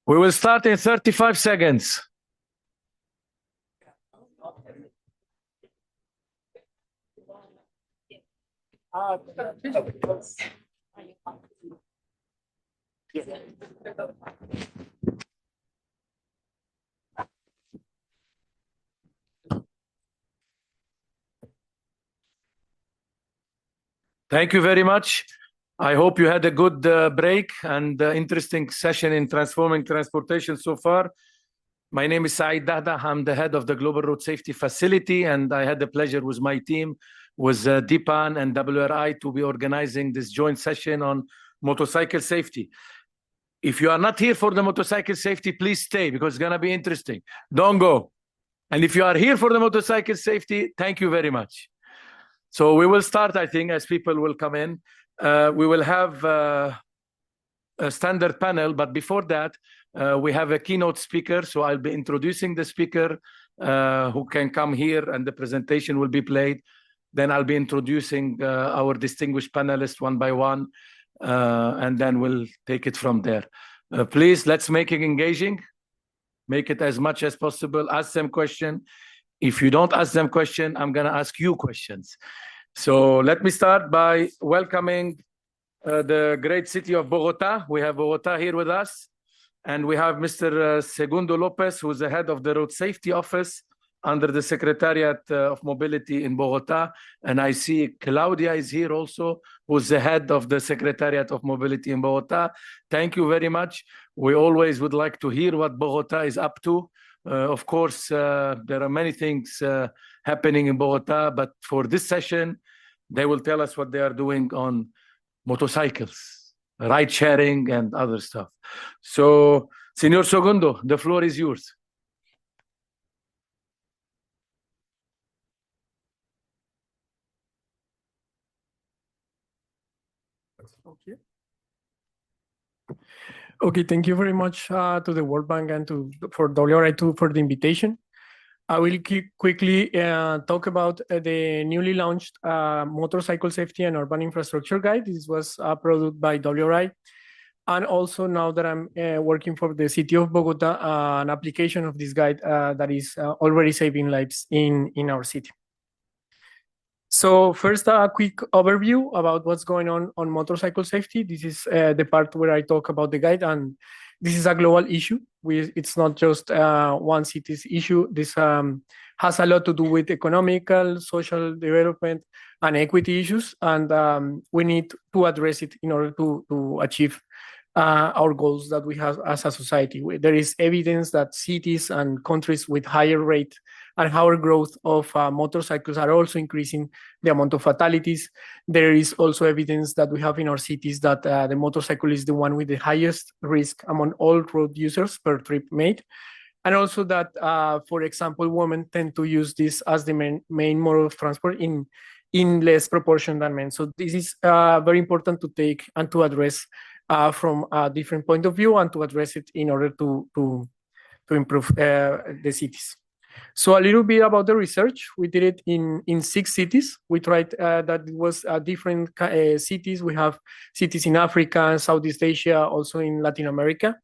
We will start in 35 seconds. Thank you very much. I hope you had a good break and interesting session in transforming transportation so far. My name is Saeed Dahdah. I'm the head of the Global Road Safety Facility, and I had the pleasure with my team, with DPAN and WRI, to be organizing this joint session on motorcycle safety. If you are not here for the motorcycle safety, please stay, because it's going to be interesting. Don't go. And if you are here for the motorcycle safety, thank you very much. So we will start, I think, as people will come in. We will have a standard panel, but before that, we have a keynote speaker. So I'll be introducing the speaker who can come here, and the presentation will be played. Then I'll be introducing our distinguished panelists one by one, and then we'll take it from there. Please, let's make it engaging. Make it as much as possible. Ask them questions. If you don't ask them questions, I'm going to ask you questions. So let me start by welcoming the great city of Bogota. We have Bogota here with us. And we have Mr. Segundo Lopez, who's the head of the Road Safety Office under the Secretariat of Mobility in Bogota. And I see Claudia is here also, who's the head of the Secretariat of Mobility in Bogota. Thank you very much. We always would like to hear what Bogota is up to. Of course, there are many things happening in Bogota, but for this session, they will tell us what they are doing on motorcycles, ride sharing, and other stuff. So, Señor Segundo, the floor is yours. Okay, thank you very much to the World Bank and for WRI2 for the invitation. I will quickly talk about the newly launched Motorcycle Safety and Urban Infrastructure Guide. This was a product by WRI. And also, now that I'm working for the city of Bogota, an application of this guide that is already saving lives in our city. So first, a quick overview about what's going on motorcycle safety. This is the part where I talk about the guide, and this is a global issue. It's not just one city's issue. This has a lot to do with economical, social development, and equity issues, and we need to address it in order to achieve our goals that we have as a society. There is evidence that cities and countries with higher rate and higher growth of motorcycles are also increasing the amount of fatalities. There is also evidence that we have in our cities that the motorcycle is the one with the highest risk among all road users per trip made. And also that, for example, women tend to use this as the main mode of transport in less proportion than men. So this is very important to take and to address from a different point of view, and to address it in order to improve the cities. So a little bit about the research. We did it in 6 cities. We tried that it was different cities. We have cities in Africa, Southeast Asia, also in Latin America.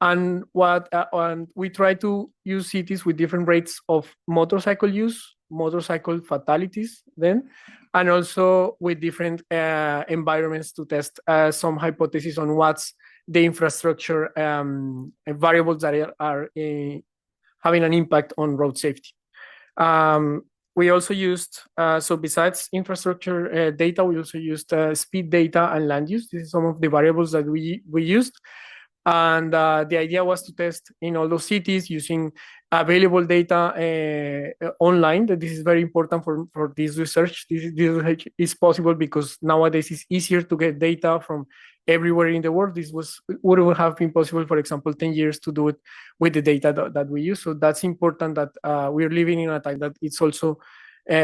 And we try to use cities with different rates of motorcycle use, motorcycle fatalities then, and also with different environments to test some hypotheses on what's the infrastructure variables that are having an impact on road safety. We also used, so besides infrastructure data, we also used speed data and land use. This is some of the variables that we used. And the idea was to test in all those cities using available data online. That this is very important for this research. This research is possible because nowadays it's easier to get data from everywhere in the world. This would have been possible, for example, 10 years to do it with the data that we use. So that's important that we're living in a time that it's also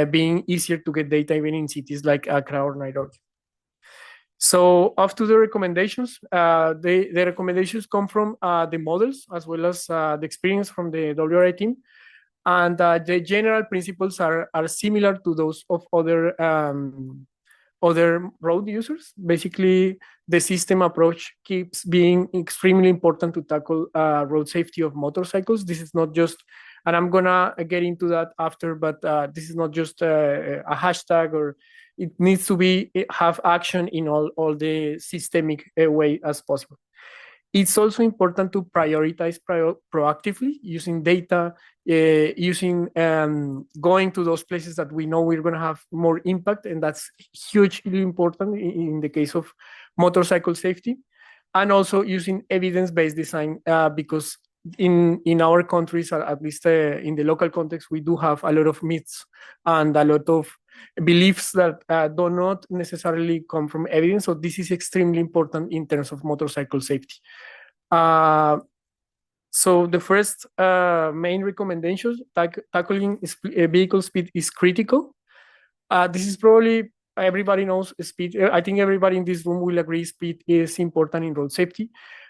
being easier to get data even in cities like Accra or Nairobi. So after the recommendations, the recommendations come from the models as well as the experience from the WRI team. And the general principles are similar to those of other other road users. Basically, the system approach keeps being extremely important to tackle road safety of motorcycles. This is not just, and I'm gonna get into that after, but this is not just a hashtag, or it needs to be have action in all the systemic way as possible. It's also important to prioritize proactively using data, using going to those places that we know we're going to have more impact, and that's hugely important in the case of motorcycle safety, and also using evidence-based design because in our countries, at least in the local context, we do have a lot of myths and a lot of beliefs that do not necessarily come from evidence. So this is extremely important in terms of motorcycle safety. So the first main recommendations, tackling vehicle speed is critical. This is probably everybody knows speed. I think everybody in this room will agree speed is important in road safety.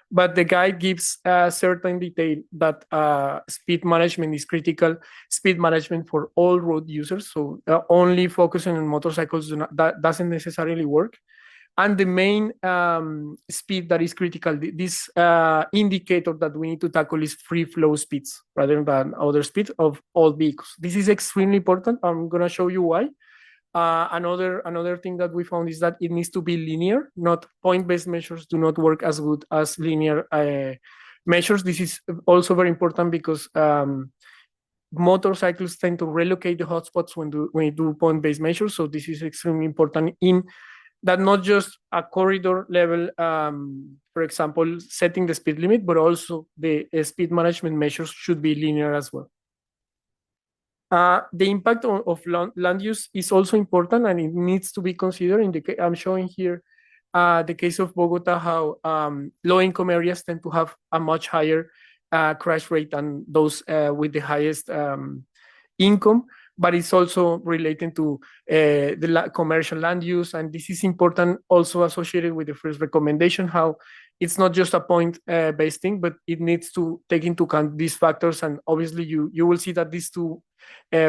But the guide gives a certain detail that speed management is critical, speed management for all road users. So only focusing on motorcycles that doesn't necessarily work. And the main speed that is critical, this indicator that we need to tackle is free flow speeds rather than other speeds of all vehicles. This is extremely important. I'm going to show you why. Another thing that we found is that it needs to be linear. Not point-based measures do not work as good as linear measures. This is also very important because motorcycles tend to relocate the hotspots when you do point-based measures. So this is extremely important in that not just a corridor level, for example, setting the speed limit, but also the speed management measures should be linear as well. The impact of land use is also important, and it needs to be considered. I'm showing here the case of Bogota, how low-income areas tend to have a much higher crash rate than those with the highest income, but it's also related to the commercial land use, and this is important also associated with the first recommendation, how it's not just a point-based thing, but it needs to take into account these factors, and obviously you will see that these two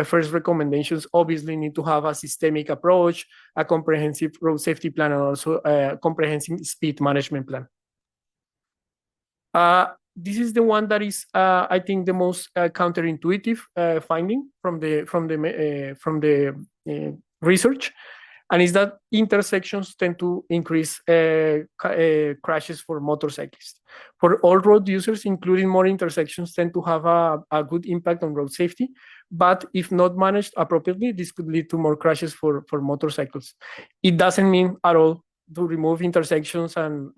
first recommendations obviously need to have a systemic approach, a comprehensive road safety plan, and also a comprehensive speed management plan. This is the one that is, I think, the most counterintuitive finding from the research, and is that intersections tend to increase crashes for motorcyclists. For all road users, including more intersections, tend to have a good impact on road safety, but if not managed appropriately, this could lead to more crashes for motorcycles. It doesn't mean at all to remove intersections and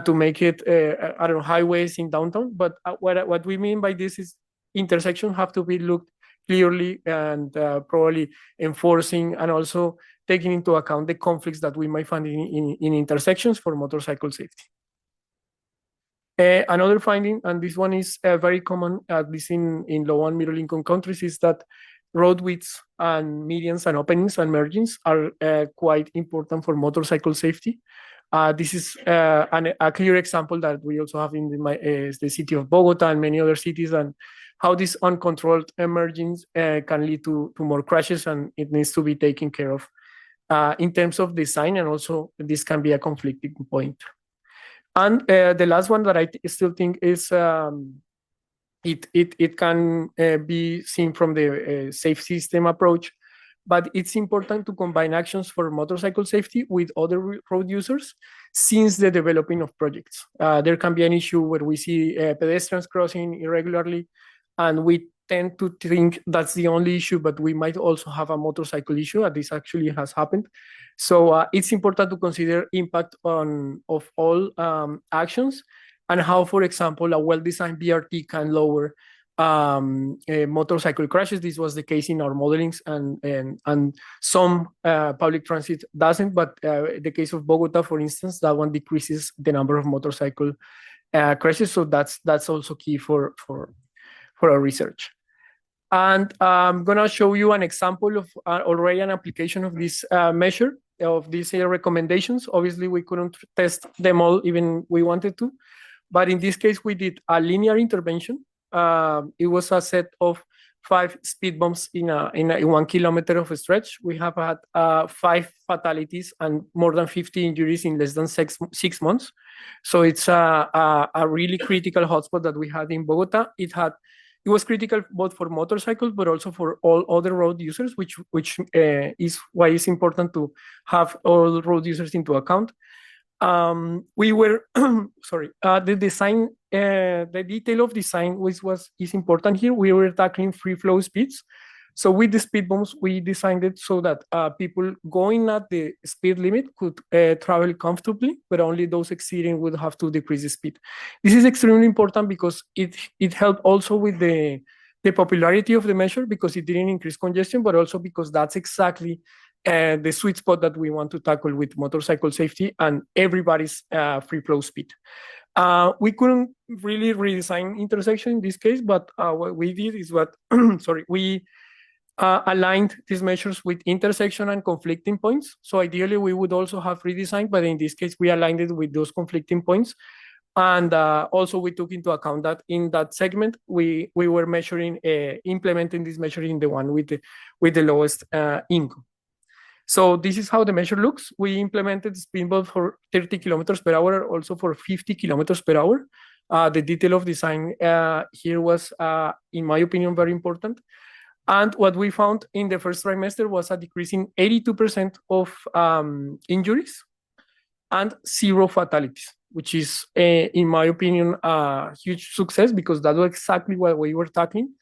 to make it, I don't know, highways in downtown. But what we mean by this is intersections have to be looked clearly and probably enforcing, and also taking into account the conflicts that we might find in intersections for motorcycle safety. Another finding, and this one is very common, at least in low and middle income countries, is that road widths and medians and openings and margins are quite important for motorcycle safety. This is a clear example that we also have in the city of Bogota and many other cities, and how these uncontrolled margins can lead to more crashes, and it needs to be taken care of in terms of design, and also this can be a conflicting point. And the last one that I still think is it can be seen from the safe system approach, but it's important to combine actions for motorcycle safety with other road users since the developing of projects. There can be an issue where we see pedestrians crossing irregularly, and we tend to think that's the only issue, but we might also have a motorcycle issue, and this actually has happened. So it's important to consider impact of all actions, and how, for example, a well-designed BRT can lower motorcycle crashes. This was the case in our modelings, and some public transit doesn't, but the case of Bogota, for instance, that one decreases the number of motorcycle crashes. So that's also key for our research. And I'm gonna show you an example of already an application of this measure, of these recommendations. Obviously, we couldn't test them all even we wanted to, but in this case, we did a linear intervention. It was a set of 5 speed bumps in 1 kilometer of a stretch. We have had 5 fatalities and more than 50 injuries in less than 6 months. So it's a really critical hotspot that we had in Bogota. It was critical both for motorcycles, but also for all other road users, which is why it's important to have all road users into account. We were sorry, the design, the detail of design is important here. We were tackling free flow speeds. So with the speed bumps, we designed it so that people going at the speed limit could travel comfortably, but only those exceeding would have to decrease the speed. This is extremely important because it helped also with the popularity of the measure, because it didn't increase congestion, but also because that's exactly the sweet spot that we want to tackle with motorcycle safety and everybody's free flow speed. We couldn't really redesign intersection in this case, but what we did is we aligned these measures with intersection and conflicting points. So ideally, we would also have redesigned, but in this case, we aligned it with those conflicting points. And also, we took into account that in that segment, we were measuring, implementing this measure in the one with the lowest income. So this is how the measure looks. We implemented speed bump for 30 kilometers per hour, also for 50 kilometers per hour. The detail of design here was, in my opinion, very important. And what we found in the first trimester was a decrease in 82% of injuries and 0 fatalities, which is, in my opinion, a huge success, because that was exactly what we were tackling.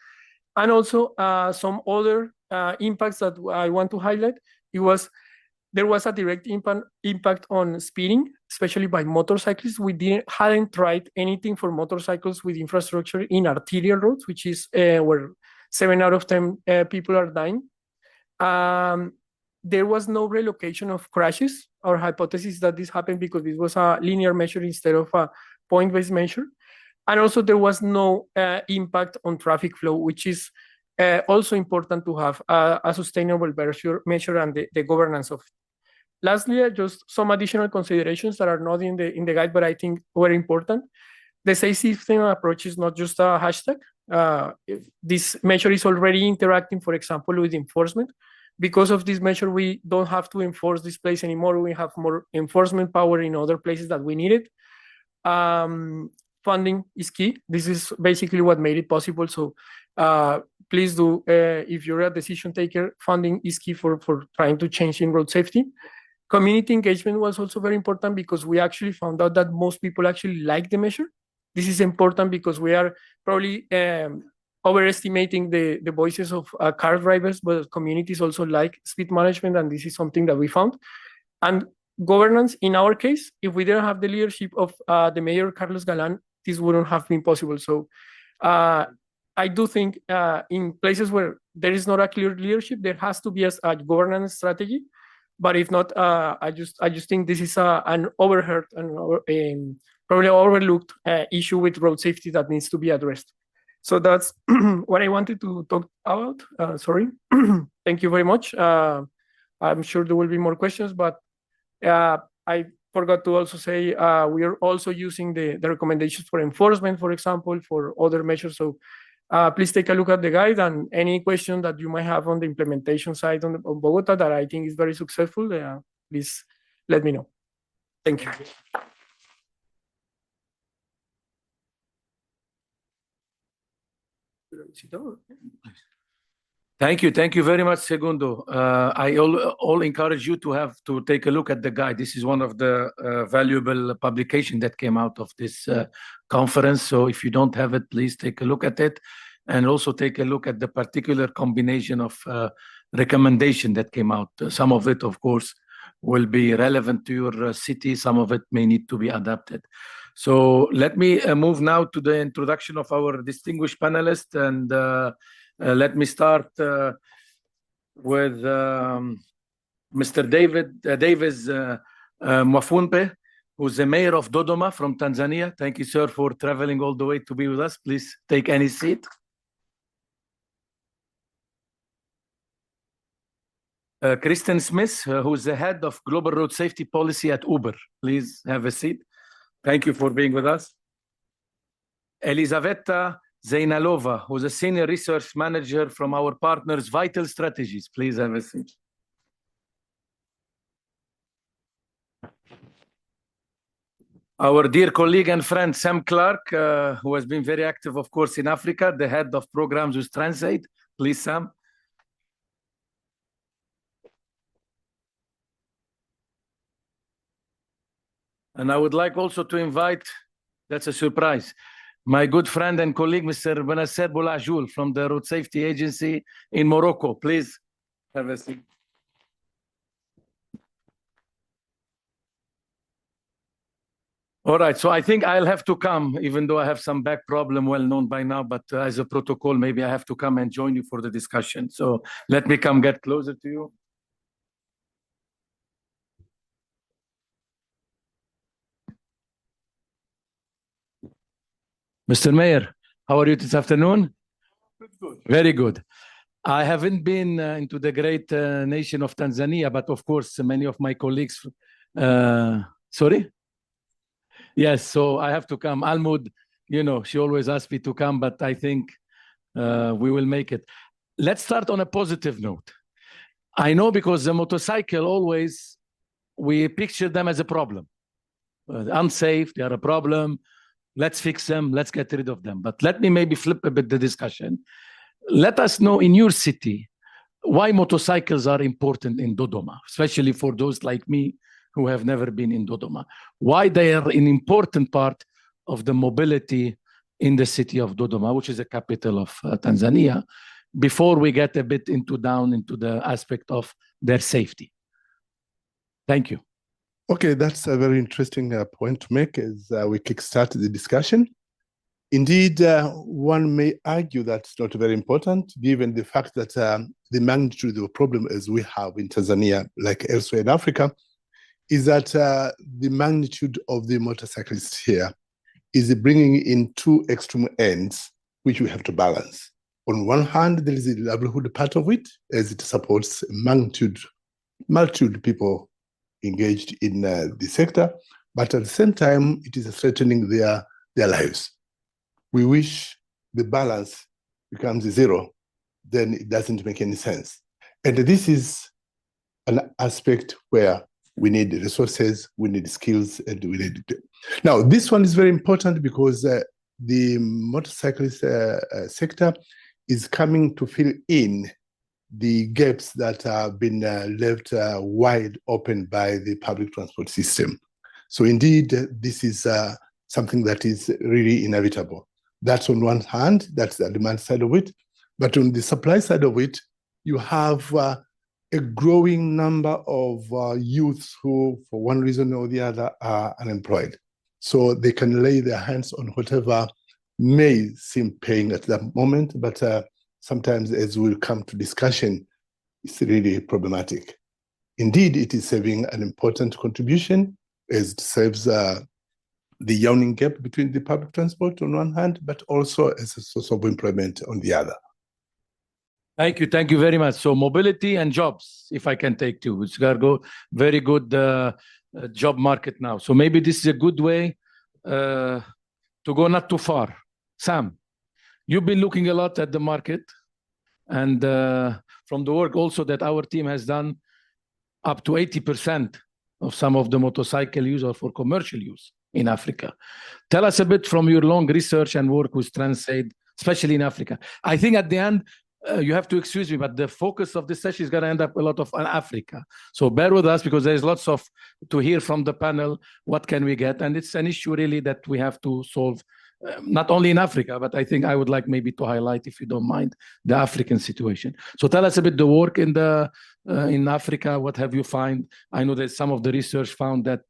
And also some other impacts that I want to highlight. There was a direct impact on speeding, especially by motorcyclists. We hadn't tried anything for motorcycles with infrastructure in arterial roads, which is where 7 out of 10 people are dying. There was no relocation of crashes. Our hypothesis that this happened because this was a linear measure instead of a point-based measure. And also there was no impact on traffic flow, which is also important to have a sustainable measure and the governance of it. Lastly, just some additional considerations that are not in the guide, but I think were important. The safe system approach is not just a hashtag. This measure is already interacting, for example, with enforcement. Because of this measure, we don't have to enforce this place anymore. We have more enforcement power in other places that we needed. Funding is key. This is basically what made it possible. So please do, if you're a decision taker, funding is key for trying to change in road safety. Community engagement was also very important, because we actually found out that most people actually like the measure. This is important because we are probably overestimating the voices of car drivers, but communities also like speed management, and this is something that we found. And governance, in our case, if we didn't have the leadership of the mayor, Carlos Galan, this wouldn't have been possible. So I do think in places where there is not a clear leadership, there has to be a governance strategy. But if not, I just think this is an overheard and probably overlooked issue with road safety that needs to be addressed. So that's what I wanted to talk about. Sorry. Thank you very much. I'm sure there will be more questions, but I forgot to also say we are also using the recommendations for enforcement, for example, for other measures. So please take a look at the guide, and any question that you might have on the implementation side on Bogota that I think is very successful, please let me know. Thank you. Thank you very much, Segundo. I all encourage you to take a look at the guide. This is one of the valuable publications that came out of this conference. So if you don't have it, please take a look at it, and also take a look at the particular combination of recommendation that came out. Some of it, of course, will be relevant to your city. Some of it may need to be adapted. So let me move now to the introduction of our distinguished panelists, and let me start with Mr. Davis Mwafunpe, who's the mayor of Dodoma from Tanzania. Thank you, sir, for traveling all the way to be with us. Please take any seat. Kristen Smith, who's the head of Global Road Safety Policy at Uber. Please have a seat. Thank you for being with us. Elisaveta Zainalova, who's a senior research manager from our partners, Vital Strategies. Please have a seat. Our dear colleague and friend, Sam Clark, who has been very active, of course, in Africa, the head of programs with Transaid. Please, Sam. And I would like also to invite, that's a surprise, my good friend and colleague, Mr. Benasser Boulajoul from the Road Safety Agency in Morocco. Please have a seat. All right, so I think I'll have to come, even though I have some back problem well known by now, but as a protocol, maybe I have to come and join you for the discussion. So let me come get closer to you. Mr. Mayor, how are you this afternoon? Good. Very good. I haven't been into the great nation of Tanzania, but of course, many of my colleagues, sorry? Yes, so I have to come. Almud, you know, she always asks me to come, but I think we will make it. Let's start on a positive note. I know because the motorcycle always, we picture them as a problem. Unsafe, they are a problem. Let's fix them, let's get rid of them. But let me maybe flip a bit the discussion. Let us know in your city why motorcycles are important in Dodoma, especially for those like me who have never been in Dodoma. Why they are an important part of the mobility in the city of Dodoma, which is the capital of Tanzania, before we get a bit down into the aspect of their safety. Thank you. Okay, that's a very interesting point to make as we kickstart the discussion. Indeed, one may argue that's not very important, given the fact that the magnitude of the problem as we have in Tanzania, like elsewhere in Africa, is that the magnitude of the motorcyclists here is bringing in two extreme ends, which we have to balance. On one hand, there is the livelihood part of it, as it supports multitude people engaged in the sector, but at the same time, it is threatening their lives. We wish the balance becomes zero, then it doesn't make any sense. And this is an aspect where we need resources, we need skills, and we need... Now, this one is very important because the motorcyclist sector is coming to fill in the gaps that have been left wide open by the public transport system. So indeed, this is something that is really inevitable. That's on one hand, that's the demand side of it. But on the supply side of it, you have a growing number of youths who, for one reason or the other, are unemployed. So they can lay their hands on whatever may seem paying at that moment, but sometimes, as we'll come to discussion, it's really problematic. Indeed, it is serving an important contribution as it serves the yawning gap between the public transport on one hand, but also as a source of employment on the other. Thank you very much. So mobility and jobs, if I can take two, it's got to go very good job market now. So maybe this is a good way to go not too far. Sam, you've been looking a lot at the market, and from the work also that our team has done, up to 80% of some of the motorcycle use are for commercial use in Africa. Tell us a bit from your long research and work with Transaid, especially in Africa. I think at the end, you have to excuse me, but the focus of this session is going to end up a lot of Africa. So bear with us because there's lots of to hear from the panel, what can we get? And it's an issue really that we have to solve, not only in Africa, but I think I would like maybe to highlight, if you don't mind, the African situation. So tell us a bit the work in Africa, what have you found? I know that some of the research found that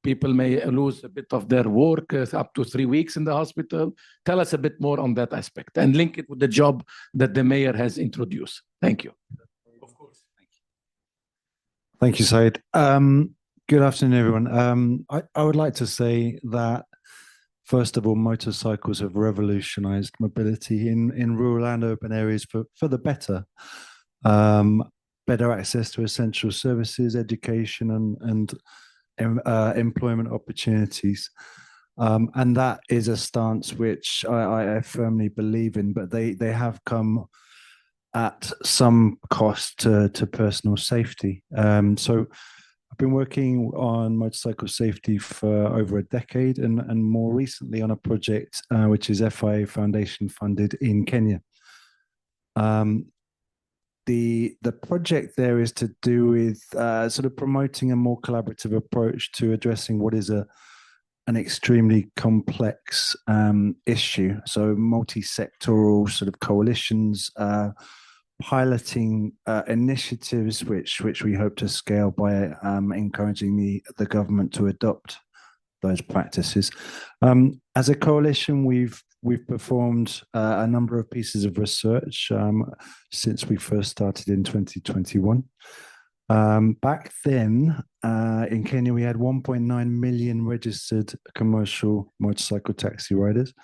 people may lose a bit of their work, up to 3 weeks in the hospital. Tell us a bit more on that aspect and link it with the job that the mayor has introduced. Thank you. Of course. Thank you, Said. Good afternoon, everyone. I would like to say that, first of all, motorcycles have revolutionized mobility in rural and urban areas for the better. Better access to essential services, education, and employment opportunities. And that is a stance which I firmly believe in, but they have come at some cost to personal safety. So I've been working on motorcycle safety for over a decade, and more recently on a project which is FIA Foundation funded in Kenya. The project there is to do with sort of promoting a more collaborative approach to addressing what is an extremely complex issue. So multi-sectoral sort of coalitions, piloting initiatives which we hope to scale by encouraging the government to adopt those practices. As a coalition, we've performed a number of pieces of research since we first started in 2021. Back then, in Kenya, we had 1.9 million registered commercial motorcycle taxi riders.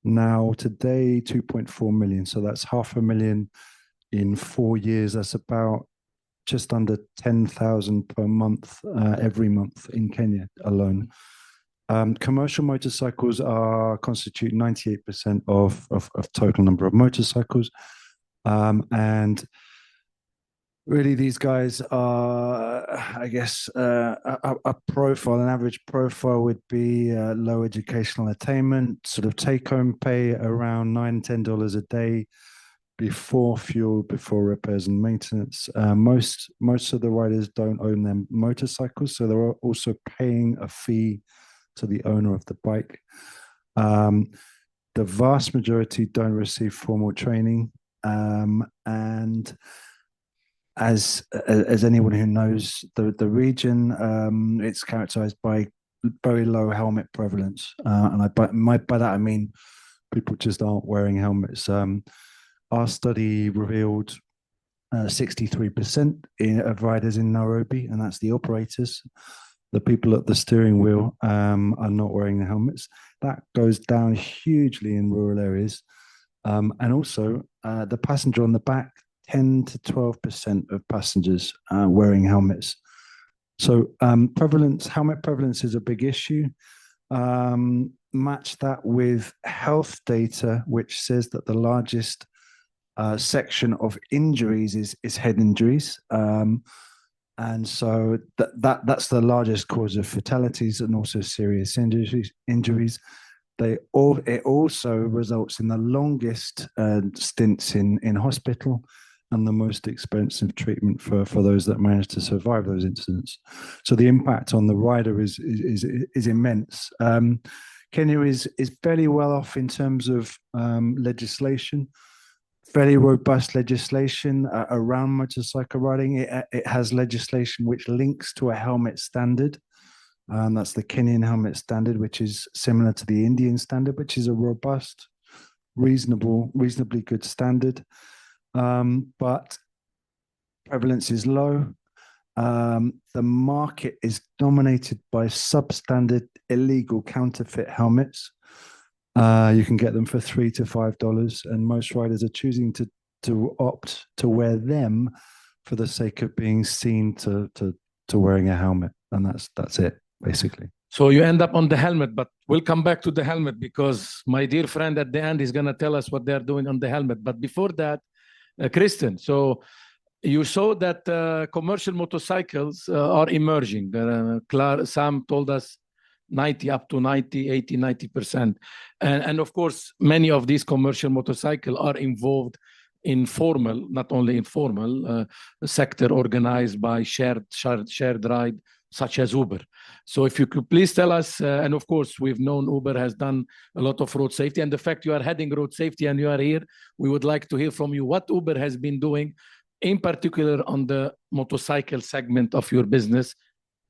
Now, today, 2.4 million. So that's 500,000 in 4 years. That's about just under 10,000 per month, every month in Kenya alone. Commercial motorcycles constitute 98% of total number of motorcycles. And really, these guys are, I guess, a profile, an average profile would be low educational attainment, sort of take-home pay around $9, $10 a day before fuel, before repairs and maintenance. Most of the riders don't own their motorcycles, so they're also paying a fee to the owner of the bike. The vast majority don't receive formal training, and as anyone who knows the region, it's characterized by very low helmet prevalence, and by that I mean people just aren't wearing helmets. Our study revealed 63% of riders in Nairobi, and that's the operators. The people at the steering wheel are not wearing the helmets. That goes down hugely in rural areas. And also the passenger on the back, 10 to 12% of passengers wearing helmets. So helmet prevalence is a big issue. Match that with health data, which says that the largest section of injuries is head injuries. And so that's the largest cause of fatalities and also serious injuries. It also results in the longest stints in hospital and the most expensive treatment for those that manage to survive those incidents. So the impact on the rider is immense. Kenya is fairly well off in terms of legislation. Fairly robust legislation around motorcycle riding. It has legislation which links to a helmet standard. That's the Kenyan helmet standard, which is similar to the Indian standard, which is a robust, reasonably good standard. But prevalence is low. The market is dominated by substandard, illegal counterfeit helmets. You can get them for $3 to $5, and most riders are choosing to opt to wear them for the sake of being seen to wearing a helmet, and that's it basically. So you end up on the helmet, but we'll come back to the helmet because my dear friend at the end is going to tell us what they're doing on the helmet. But before that, Kristen, so you saw that commercial motorcycles are emerging. Sam told us 90%. And of course, many of these commercial motorcycles are involved in formal, not only informal, sector organized by shared ride, such as Uber. So if you could please tell us, and of course, we've known Uber has done a lot of road safety, and the fact you are heading road safety and you are here, we would like to hear from you what Uber has been doing, in particular on the motorcycle segment of your business.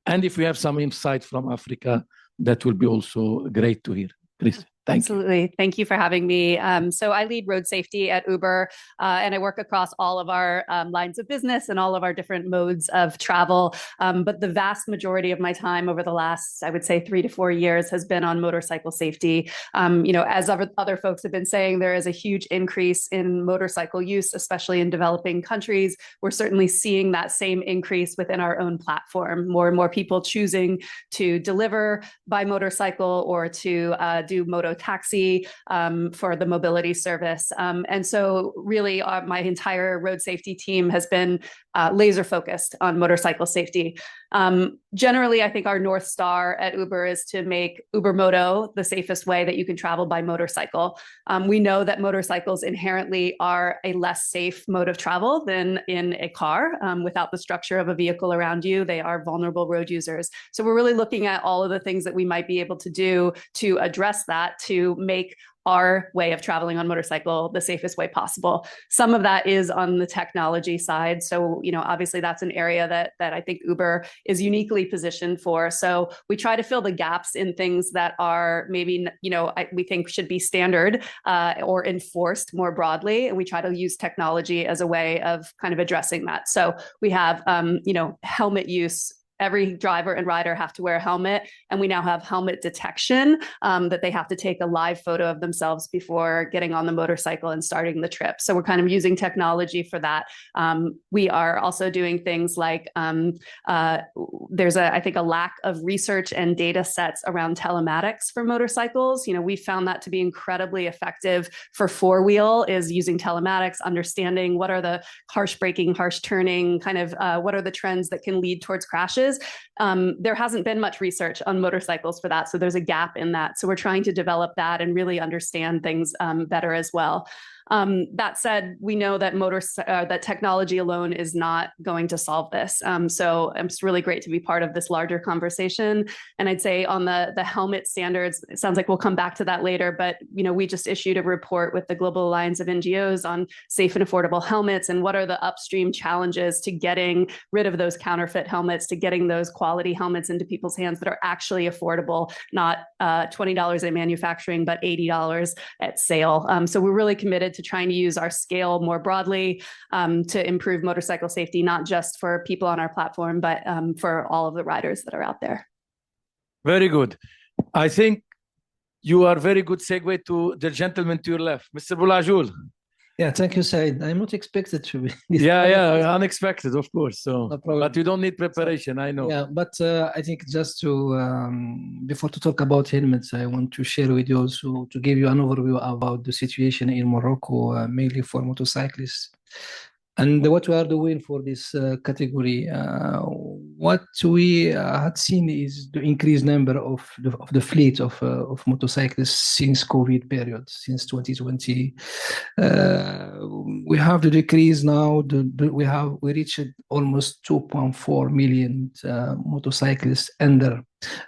And if we have some insight from Africa, that will be also great to hear. Please. Absolutely. Thank you for having me. So I lead road safety at Uber, and I work across all of our lines of business and all of our different modes of travel. But the vast majority of my time over the last, I would say, 3 to 4 years has been on motorcycle safety. As other folks have been saying, there is a huge increase in motorcycle use, especially in developing countries. We're certainly seeing that same increase within our own platform. More and more people choosing to deliver by motorcycle or to do moto taxi for the mobility service. And so really my entire road safety team has been laser focused on motorcycle safety. Generally, I think our North Star at Uber is to make Uber Moto the safest way that you can travel by motorcycle. We know that motorcycles inherently are a less safe mode of travel than in a car. Without the structure of a vehicle around you, they are vulnerable road users. So we're really looking at all of the things that we might be able to do to address that, to make our way of traveling on motorcycle the safest way possible. Some of that is on the technology side. So, obviously that's an area that I think Uber is uniquely positioned for. So we try to fill the gaps in things that are maybe, we think should be standard or enforced more broadly. And we try to use technology as a way of kind of addressing that. So we have, helmet use. Every driver and rider have to wear a helmet, and we now have helmet detection that they have to take a live photo of themselves before getting on the motorcycle and starting the trip. So we're kind of using technology for that. We are also doing things like there's I think a lack of research and data sets around telematics for motorcycles. We found that to be incredibly effective for four-wheel, is using telematics, understanding what are the harsh braking, harsh turning, kind of what are the trends that can lead towards crashes. There hasn't been much research on motorcycles for that, so there's a gap in that. So we're trying to develop that and really understand things better as well. That said, we know that that technology alone is not going to solve this. So it's really great to be part of this larger conversation. And I'd say on the helmet standards, it sounds like we'll come back to that later, but we just issued a report with the Global Alliance of NGOs on safe and affordable helmets and what are the upstream challenges to getting rid of those counterfeit helmets, to getting those quality helmets into people's hands that are actually affordable, not $20 at manufacturing, but $80 at sale. So we're really committed to trying to use our scale more broadly to improve motorcycle safety, not just for people on our platform, but for all of the riders that are out there. Very good. I think you are very good segue to the gentleman to your left, Mr. Boulajul. Yeah, thank you, Said. I'm not expected to be. Yeah, unexpected, of course. So, no, but you don't need preparation, I know. Yeah, but I think just to before to talk about helmets, I want to share with you also to give you an overview about the situation in Morocco, mainly for motorcyclists, and what we are doing for this category. What we had seen is the increased number of the fleet of motorcyclists since COVID period, since 2020. We have the decrease now. We reached almost 2.4 million motorcyclists under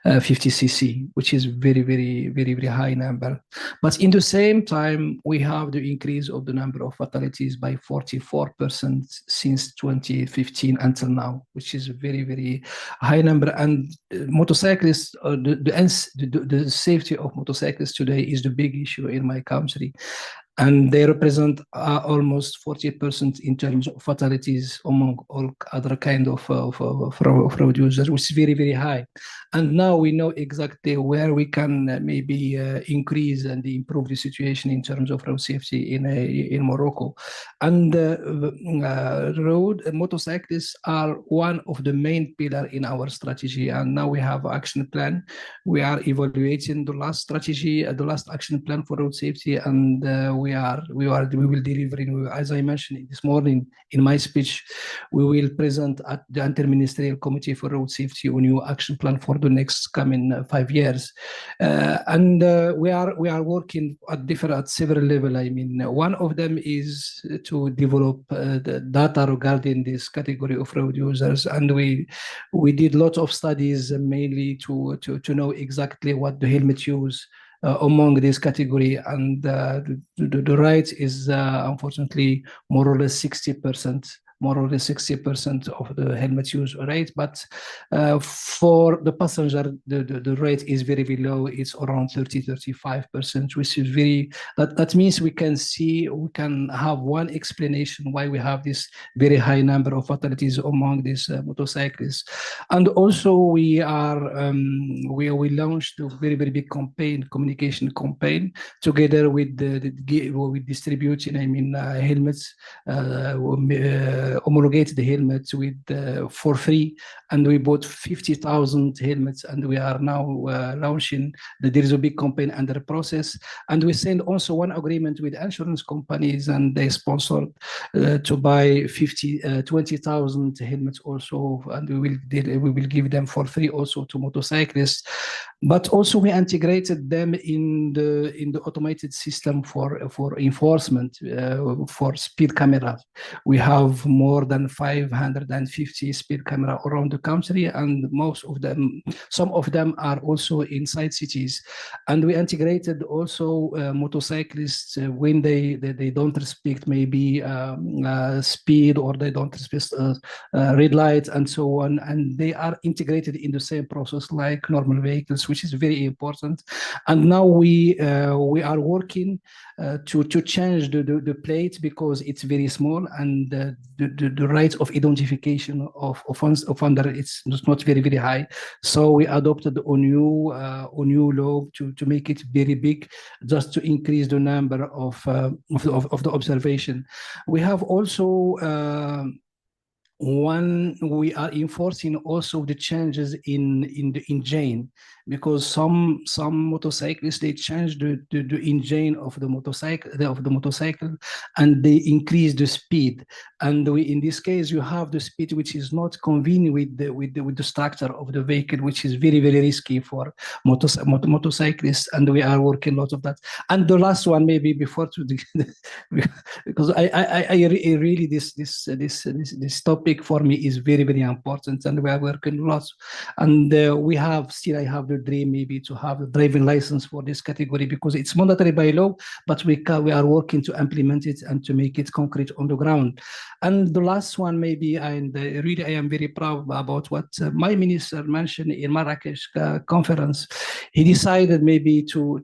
50cc, which is very, very, very, very high number. But in the same time, we have the increase of the number of fatalities by 44% since 2015 until now, which is a very, very high number. And motorcyclists, the safety of motorcyclists today is the big issue in my country. And they represent almost 40% in terms of fatalities among all other kind of road users, which is very, very high. And now we know exactly where we can maybe increase and improve the situation in terms of road safety in Morocco. And motorcyclists are one of the main pillars in our strategy. And now we have an action plan. We are evaluating the last strategy, the last action plan for road safety, and we will deliver. As I mentioned this morning in my speech, we will present at the Interministerial Committee for Road Safety a new action plan for the next coming 5 years. And we are working at several levels. I mean, one of them is to develop the data regarding this category of road users, and we did lots of studies mainly to know exactly what the helmet use among this category, and the rate is unfortunately more or less 60% more or less 60% of the helmet use rate. But for the passenger, the rate is very, very low. It's around 30-35%, which is very, that means we can have one explanation why we have this very high number of fatalities among these motorcyclists. And also we launched a very, very big communication campaign together with with distributing, helmets, homologated helmets for free, and we bought 50,000 helmets, and we are now launching. There is a big campaign under process, and we signed also one agreement with insurance companies, and they sponsored to buy 20,000 helmets also, and we will give them for free also to motorcyclists. But also we integrated them in the automated system for enforcement, for speed cameras. We have more than 550 speed cameras around the country, and some of them are also inside cities. And we integrated also motorcyclists when they don't respect maybe speed, or they don't respect red light and so on, and they are integrated in the same process like normal vehicles, which is very important. And now we are working to change the plate, because it's very small, and the rate of identification of offender it's not very, very high. So we adopted a new law to make it very big, just to increase the number of the observation. We have also we are enforcing also the changes in the engine, because some motorcyclists, they change the engine of the motorcycle and they increase the speed. And in this case, you have the speed which is not convenient with the structure of the vehicle, which is very, very risky for motorcyclists. And we are working a lot of that. And the last one, maybe before because I really this topic for me is very, very important, and we are working a lot. And I have the dream maybe to have a driving license for this category, because it's mandatory by law, but we are working to implement it and to make it concrete on the ground. And the last one, maybe, and really I am very proud about what my minister mentioned in Marrakesh conference. He decided maybe to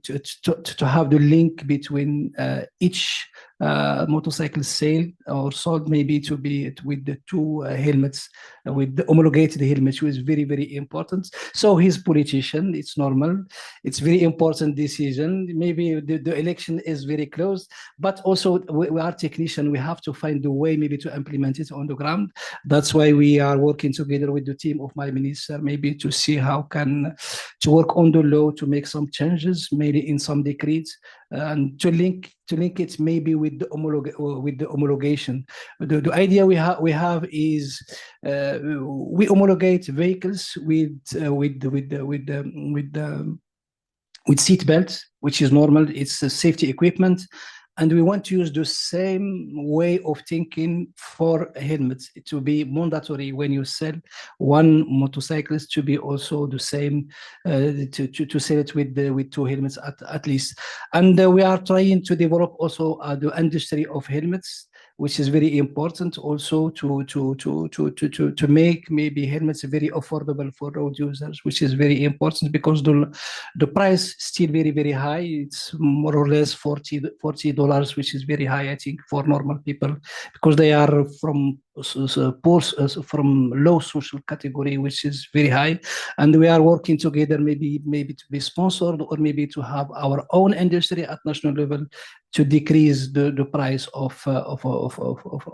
have the link between each motorcycle sale or sold, maybe to be with the two helmets, with the homologated helmets, which is very, very important. So he's politician, it's normal, it's very important decision. Maybe the election is very close, but also we are technician, we have to find a way maybe to implement it on the ground. That's why we are working together with the team of my minister, maybe to see how to work on the law, to make some changes, maybe in some decrees, and to link it maybe with the homologation. The idea we have is we homologate vehicles with seat belts, which is normal. It's a safety equipment. And we want to use the same way of thinking for helmets, to be mandatory when you sell one motorcyclist, to be also the same, to sell it with two helmets at least. And we are trying to develop also the industry of helmets, which is very important also to make maybe helmets very affordable for road users, which is very important, because the price is still very, very high. It's more or less $40, which is very high, I think, for normal people, because they are from low social category, which is very high. And we are working together, maybe to be sponsored, or maybe to have our own industry at national level to decrease the price of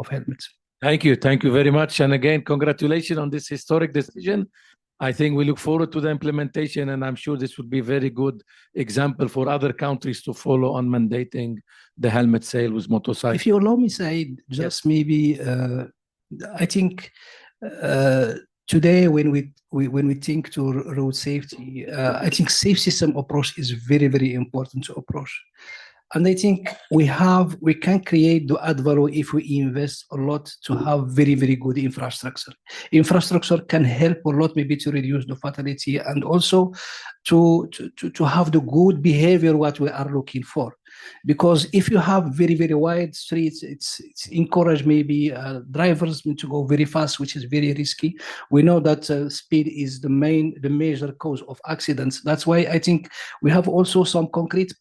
helmets. Thank you very much, and again, congratulations on this historic decision. I think we look forward to the implementation, and I'm sure this would be a very good example for other countries to follow on mandating the helmet sale with motorcycles. If you allow me, Said, just maybe, I think today when we think to road safety, I think safe system approach is very, very important to approach. And I think we can create the add value if we invest a lot to have very, very good infrastructure. Infrastructure can help a lot, maybe to reduce the fatality, and also to have the good behavior what we are looking for. because if you have very, very wide streets, it's encourage maybe drivers to go very fast, which is very risky. We know that speed is the major cause of accidents. That's why I think we have also some concrete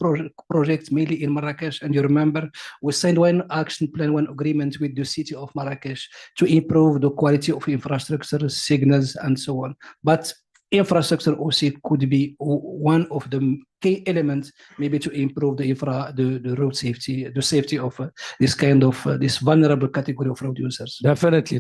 projects, mainly in Marrakesh. And you remember, we signed one action plan, one agreement with the city of Marrakesh to improve the quality of infrastructure, signals, and so on. But infrastructure also could be one of the key elements, maybe to improve the road safety, the safety of this kind of this vulnerable category of road users. Definitely.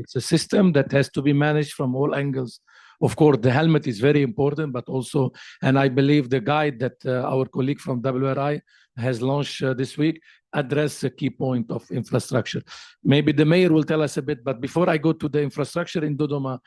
It's a system that has to be managed from all angles. Of course, the helmet is very important, but also, and I believe the guide that our colleague from WRI has launched this week address a key point of infrastructure. Maybe the mayor will tell us a bit, but before I go to the infrastructure in Dodoma,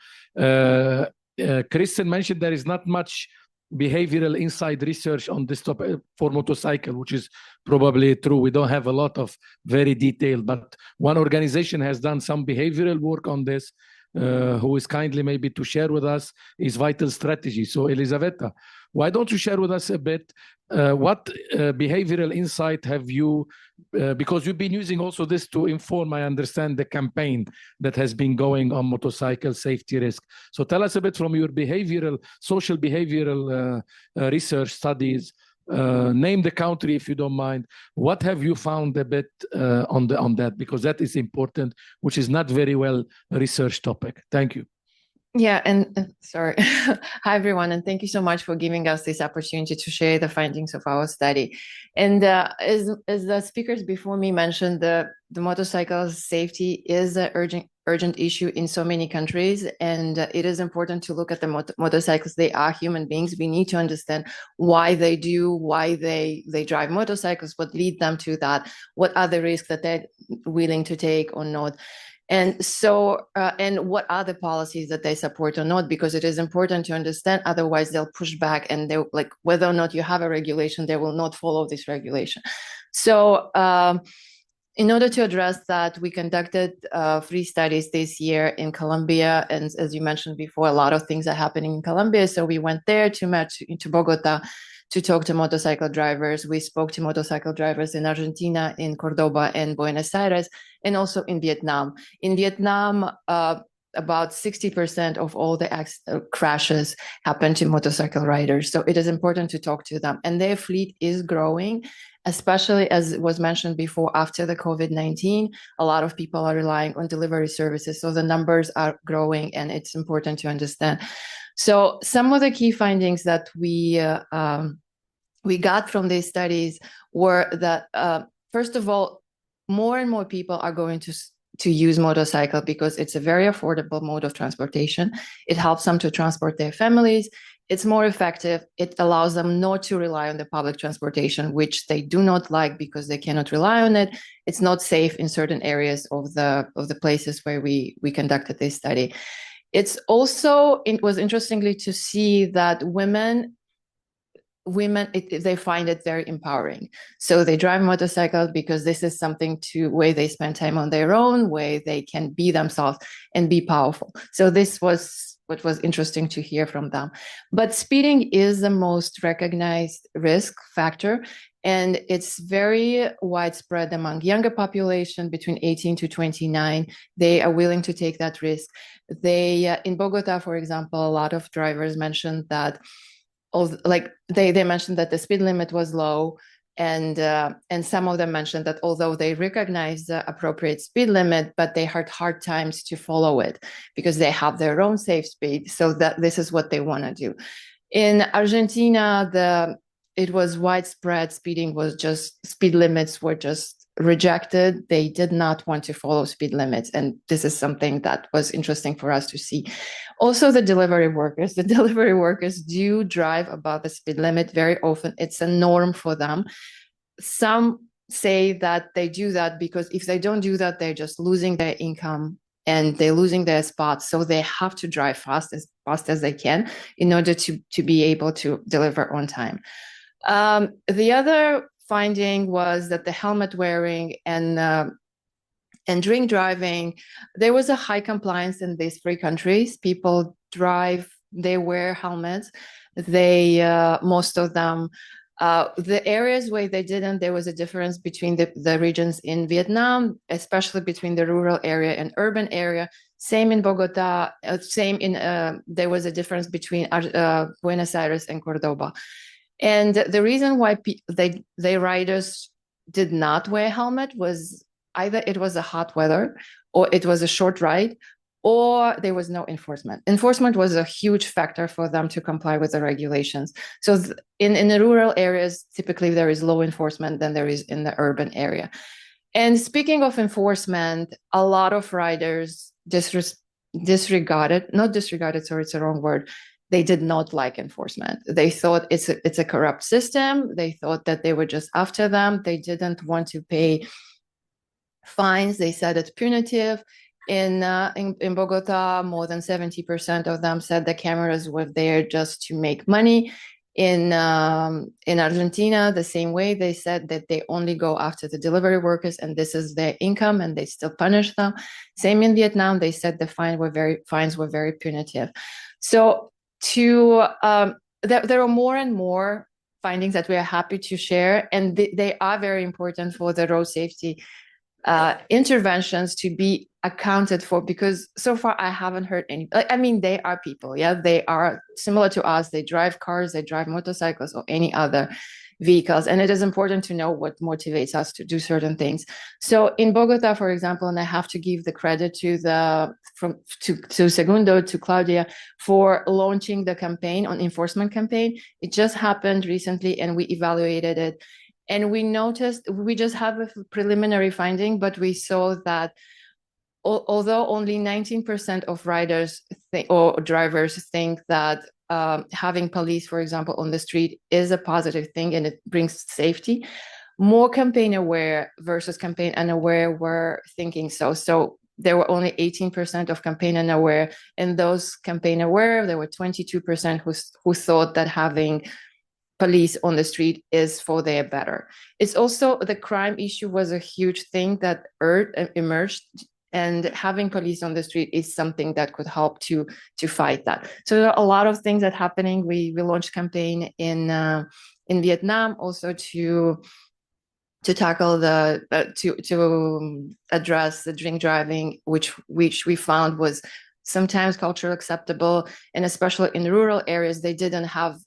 Kristen mentioned there is not much behavioral insight research on this topic for motorcycle, which is probably true. We don't have a lot of very detailed, but one organization has done some behavioral work on this, who is kindly maybe to share with us is Vital Strategy. So Elisaveta, why don't you share with us a bit what behavioral insight have you, because you've been using also this to inform, I understand, the campaign that has been going on motorcycle safety risk. So tell us a bit from your social behavioral research studies. Name the country if you don't mind. What have you found a bit on that? Because that is important, which is not very well researched topic. Thank you. Yeah, and sorry. Hi, everyone, and thank you so much for giving us this opportunity to share the findings of our study. And as the speakers before me mentioned, the motorcycle safety is an urgent issue in so many countries, and it is important to look at the motorcycles. They are human beings. We need to understand why they drive motorcycles, what lead them to that, what are the risks that they're willing to take or not. And so, and what are the policies that they support or not? Because it is important to understand, otherwise they'll push back, and they'll, like, whether or not you have a regulation, they will not follow this regulation. So in order to address that, we conducted 3 studies this year in Colombia. And as you mentioned before, a lot of things are happening in Colombia. So we went there to Bogota to talk to motorcycle drivers. We spoke to motorcycle drivers in Argentina, in Cordoba and Buenos Aires, and also in Vietnam. In Vietnam, about 60% of all the crashes happen to motorcycle riders. So it is important to talk to them. And their fleet is growing, especially as was mentioned before, after the COVID-19, a lot of people are relying on delivery services. So the numbers are growing, and it's important to understand. So some of the key findings that we got from these studies were that, first of all, more and more people are going to use motorcycle because it's a very affordable mode of transportation. It helps them to transport their families. It's more effective. It allows them not to rely on the public transportation, which they do not like because they cannot rely on it. It's not safe in certain areas of the places where we conducted this study. It's also, it was interestingly to see that women, they find it very empowering. So they drive motorcycles because this is something where they spend time on their own, where they can be themselves and be powerful. So this was what was interesting to hear from them. But speeding is the most recognized risk factor, and it's very widespread among younger population between 18 to 29. They are willing to take that risk. In Bogota, for example, a lot of drivers mentioned that, they mentioned that the speed limit was low, and some of them mentioned that although they recognize the appropriate speed limit, but they had hard times to follow it because they have their own safe speed. So that this is what they want to do. In Argentina, it was widespread. Speed limits were just rejected. They did not want to follow speed limits. And this is something that was interesting for us to see. Also, the delivery workers do drive above the speed limit very often. It's a norm for them. Some say that they do that because if they don't do that, they're just losing their income and they're losing their spots. So they have to drive fast as they can in order to be able to deliver on time. The other finding was that the helmet wearing and drink driving, there was a high compliance in these 3 countries. People drive, they wear helmets. Most of them The areas where they didn't, there was a difference between the regions in Vietnam, especially between the rural area and urban area. Same in Bogota, there was a difference between Buenos Aires and Cordoba. And the reason why the riders did not wear a helmet was either it was a hot weather, or it was a short ride, or there was no enforcement. Enforcement was a huge factor for them to comply with the regulations. So in the rural areas, typically there is low enforcement than there is in the urban area. And speaking of enforcement, a lot of riders disregarded, sorry, it's the wrong word. They did not like enforcement. They thought it's a corrupt system. They thought that they were just after them. They didn't want to pay fines. They said it's punitive. In Bogota, more than 70% of them said the cameras were there just to make money. In Argentina, the same way, they said that they only go after the delivery workers and this is their income, and they still punish them. Same in Vietnam, they said the fines were very punitive. So there are more and more findings that we are happy to share, and they are very important for the road safety interventions to be accounted for, because so far I haven't heard any. I mean, they are people, yeah, they are similar to us. They drive cars, they drive motorcycles or any other vehicles, and it is important to know what motivates us to do certain things. So in Bogota, for example, and I have to give the credit to Segundo, to Claudia, for launching the campaign on enforcement campaign. It just happened recently, and we evaluated it. And we noticed, we just have a preliminary finding, but we saw that although only 19% of riders or drivers think that having police, for example, on the street is a positive thing and it brings safety, more campaign aware versus campaign unaware were thinking so. So there were only 18% of campaign unaware, and those campaign aware, there were 22% who thought that having police on the street is for their better. It's also the crime issue was a huge thing that emerged, and having police on the street is something that could help to fight that. So there are a lot of things that are happening. We launched campaign in Vietnam also to tackle to address the drink driving, which we found was sometimes culturally acceptable, and especially in rural areas, they didn't have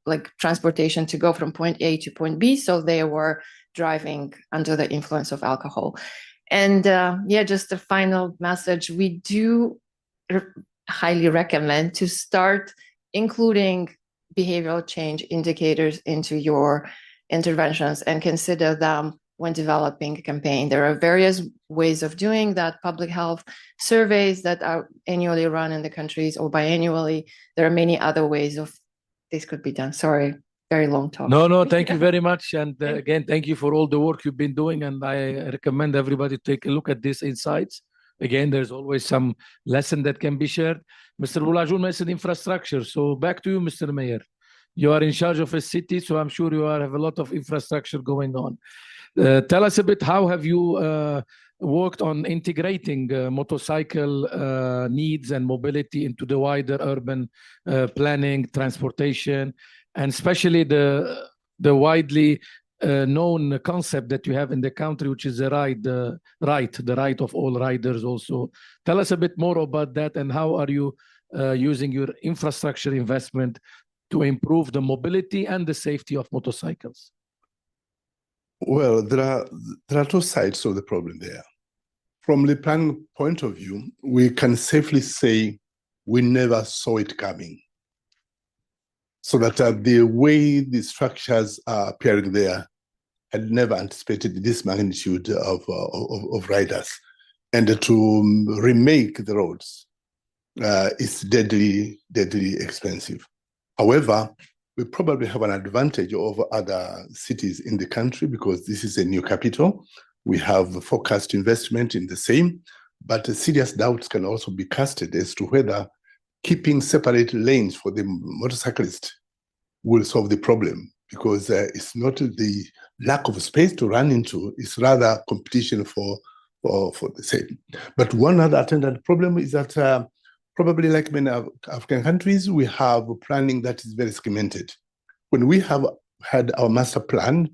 like transportation to go from point A to point B, so they were driving under the influence of alcohol. And just a final message: we do highly recommend to start including behavioral change indicators into your interventions and consider them when developing a campaign. There are various ways of doing that. Public health surveys that are annually run in the countries, or biannually. There are many other ways of this could be done. Sorry, very long talk. No, thank you very much. And again, thank you for all the work you've been doing. And I recommend everybody to take a look at these insights. Again, there's always some lesson that can be shared. Mr. Boulajoun mentioned infrastructure. So back to you, Mr. Mayor. You are in charge of a city, so I'm sure you have a lot of infrastructure going on. Tell us a bit, how have you worked on integrating motorcycle needs and mobility into the wider urban planning, transportation, and especially the widely known concept that you have in the country, which is the right of all riders also. Tell us a bit more about that, and how are you using your infrastructure investment to improve the mobility and the safety of motorcycles? Well, there are two sides of the problem there. From the planning point of view, we can safely say we never saw it coming. So that the way the structures are appearing there had never anticipated this magnitude of riders. And to remake the roads is deadly expensive. However, we probably have an advantage over other cities in the country because this is a new capital. We have focused investment in the same, but serious doubts can also be casted as to whether keeping separate lanes for the motorcyclist will solve the problem, because it's not the lack of space to run into, it's rather competition for the same. But one other attendant problem is that probably like many African countries, we have planning that is very segmented. When we have had our master plan,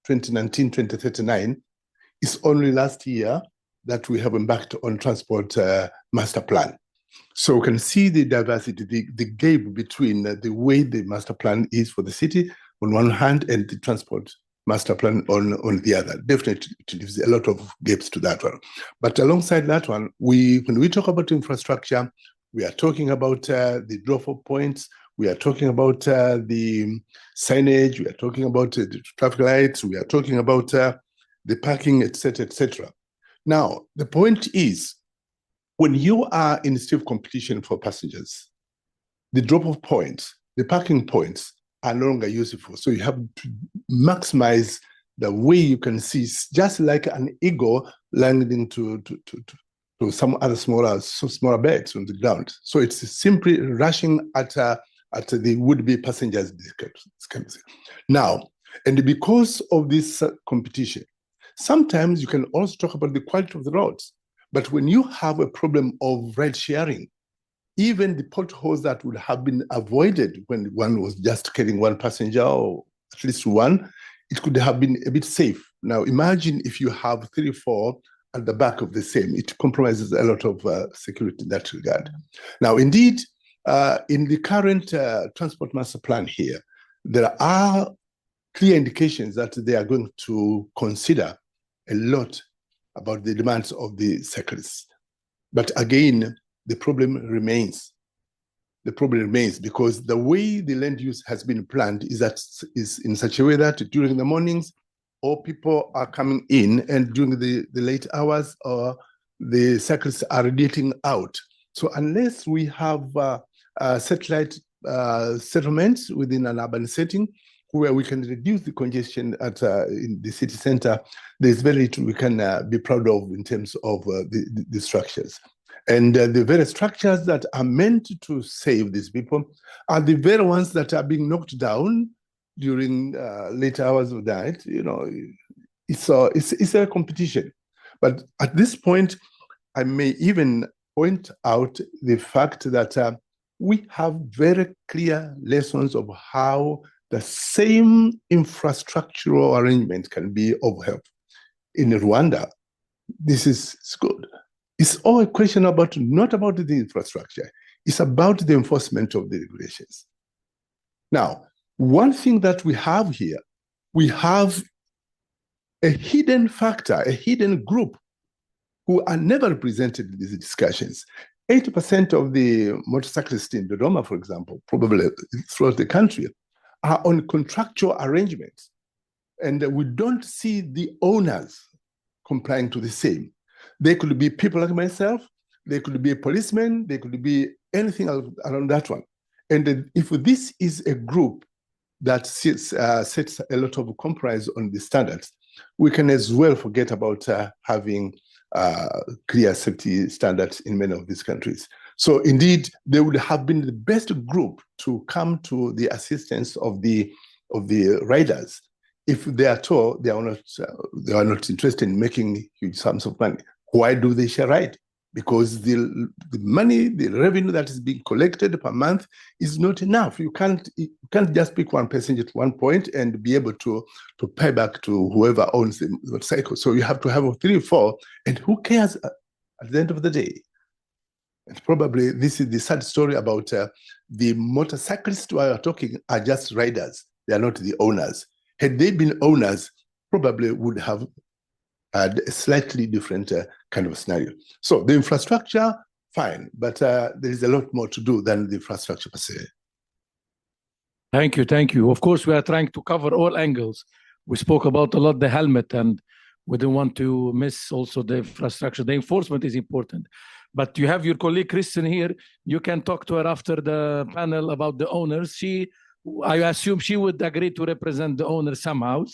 2019-2039. It's only last year that we have embarked on transport master plan. So we can see the diversity, the gap between the way the master plan is for the city on one hand and the transport master plan on the other. Definitely, it leaves a lot of gaps to that one. But alongside that one, when we talk about infrastructure, we are talking about the drop-off points, we are talking about the signage, we are talking about the traffic lights, we are talking about the parking, etc., etc. Now, the point is, when you are in stiff competition for passengers, the drop-off points, the parking points are no longer useful. So you have to maximize the way you can see, just like an eagle landing to some other smaller birds on the ground. So it's simply rushing at the would-be passengers. Now, and because of this competition, sometimes you can also talk about the quality of the roads. But when you have a problem of ride sharing, even the potholes that would have been avoided when one was just carrying one passenger or at least one, it could have been a bit safe. Now, imagine if you have 3 or 4 at the back of the same, it compromises a lot of security in that regard. Now, indeed, in the current transport master plan here, there are clear indications that they are going to consider a lot about the demands of the cyclists. But again, the problem remains. The problem remains because the way the land use has been planned is in such a way that during the mornings, all people are coming in, and during the late hours, the cyclists are radiating out. So unless we have satellite settlements within an urban setting, where we can reduce the congestion in the city center, there's very little we can be proud of in terms of the structures. And the very structures that are meant to save these people are the very ones that are being knocked down during late hours of the night. You know, it's a competition. But at this point, I may even point out the fact that we have very clear lessons of how the same infrastructural arrangement can be of help. In Rwanda, this is good. It's all a question about not about the infrastructure. It's about the enforcement of the regulations. Now, one thing that we have here, we have a hidden factor, a hidden group who are never represented in these discussions. 80% of the motorcyclists in Dodoma, for example, probably throughout the country, are on contractual arrangements. And we don't see the owners complying to the same. They could be people like myself, they could be a policeman, they could be anything around that one. And if this is a group that sets a lot of compromise on the standards, we can as well forget about having clear safety standards in many of these countries. So indeed, they would have been the best group to come to the assistance of the riders if they are told they are not interested in making huge sums of money. Why do they share ride? Because the money, the revenue that is being collected per month is not enough. You can't just pick one passenger at one point and be able to pay back to whoever owns the motorcycle. So you have to have 3 or 4, and who cares at the end of the day? And probably this is the sad story about the motorcyclists who are talking are just riders. They are not the owners. Had they been owners, probably would have had a slightly different kind of scenario. So the infrastructure, fine, but there is a lot more to do than the infrastructure per se. Thank you, thank you. Of course, we are trying to cover all angles. We spoke about a lot the helmet, and we don't want to miss also the infrastructure. The enforcement is important. But you have your colleague Kristen here. You can talk to her after the panel about the owners. I assume she would agree to represent the owner somehow.